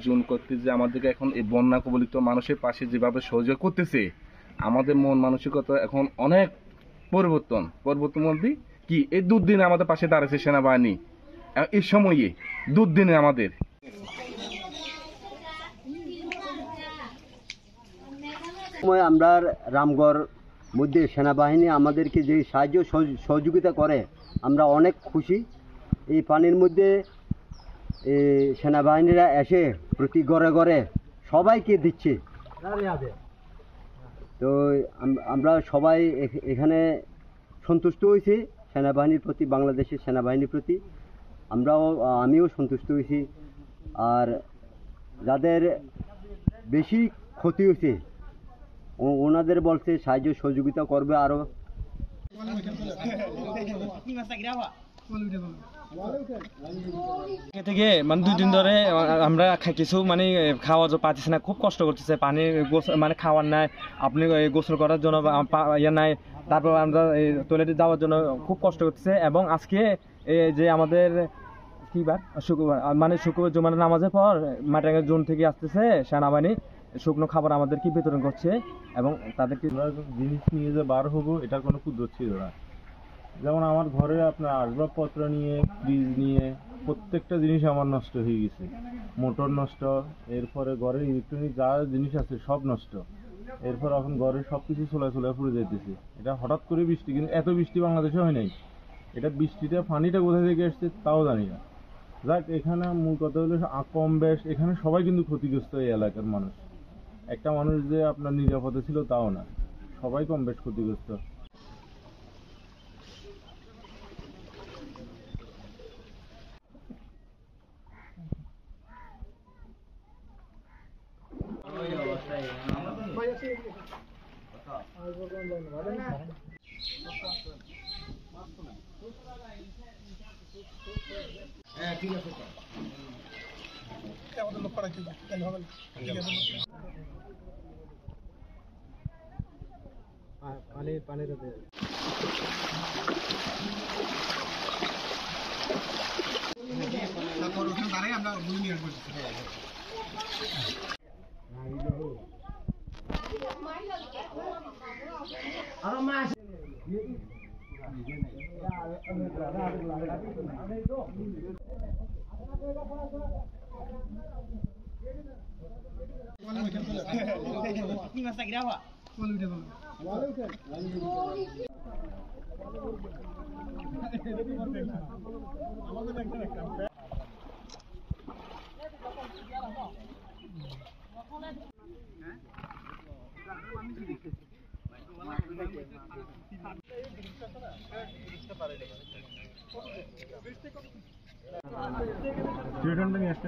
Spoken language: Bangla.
জুন করতে যে আমাদেরকে এখন এই বন্যা কবলিত মানুষের পাশে যেভাবে সহযোগিতা করতেছে, আমাদের মন মানসিকতা এখন অনেক পরিবর্তন বলতে কি, এই দুর্দিনে আমাদের পাশে দাঁড়াচ্ছে সেনাবাহিনী। এই সময়ে দুর্দিনে আমাদের আমরা রামগড় মধ্যে সেনাবাহিনী আমাদেরকে যে সাহায্য সহযোগিতা করে, আমরা অনেক খুশি। এই পানির মধ্যে সেনাবাহিনীরা এসে প্রতি ঘরে ঘরে সবাইকে দিচ্ছে। তো আমরা সবাই এখানে সন্তুষ্ট হয়েছি সেনাবাহিনীর প্রতি, বাংলাদেশের সেনাবাহিনীর প্রতি আমিও সন্তুষ্ট হয়েছি। আর যাদের বেশি ক্ষতি হয়েছে ওনাদের বলছে সাহায্য সহযোগিতা করবে আরো। থেকে মানে 2 দিন ধরে আমরা কিছু মানে খাওয়া পাচ্ছি না, খুব কষ্ট করতেছে। পানি মানে খাওয়ার নাই, আপনি গোসল করার জন্য ইয়ে নাই, তারপর আমরা টয়লেটে যাওয়ার জন্য খুব কষ্ট করতেছে। এবং আজকে যে আমাদের কিবার শুক্রবার, মানে শুক্রবার জুমার নামাজের পর মাটাঙ্গা জোন থেকে আসতেছে সেনাবাহিনী, শুকনো খাবার আমাদের কি বিতরণ করছে। এবং তাদেরকে জিনিস নিয়ে যে বার হবো এটার কোনো কুদরত ছিল না। যেমন আমার ঘরে আপনার আসবাবপত্র নিয়ে, ফ্রিজ নিয়ে প্রত্যেকটা জিনিস আমার নষ্ট হয়ে গেছে। মোটর নষ্ট, এরপরে ঘরের ইলেকট্রনিক যা জিনিস আছে সব নষ্ট। এরপর এখন ঘরের সব কিছু চলে পুড়ে যাইতেছে। এটা হঠাৎ করে বৃষ্টি, কিন্তু এত বৃষ্টি বাংলাদেশে হয় নাই। এটা বৃষ্টিটা পানিটা কোথা থেকে এসছে তাও জানি না। যাক, এখানে মূল কথা হলো কম বেশ এখানে সবাই কিন্তু ক্ষতিগ্রস্ত এই এলাকার মানুষ। একটা মানুষ যে আপনার নিরাপদে ছিল তাও না, সবাই কম বেশ ক্ষতিগ্রস্ত। ঠিক আছে, আমাদের লোক পাড়া কি হবে না, ঠিক আছে। পানির তারপর ওখানে দাঁড়াই আমরা বুঝে নিয়ে আসবো। নিয়ে আসতে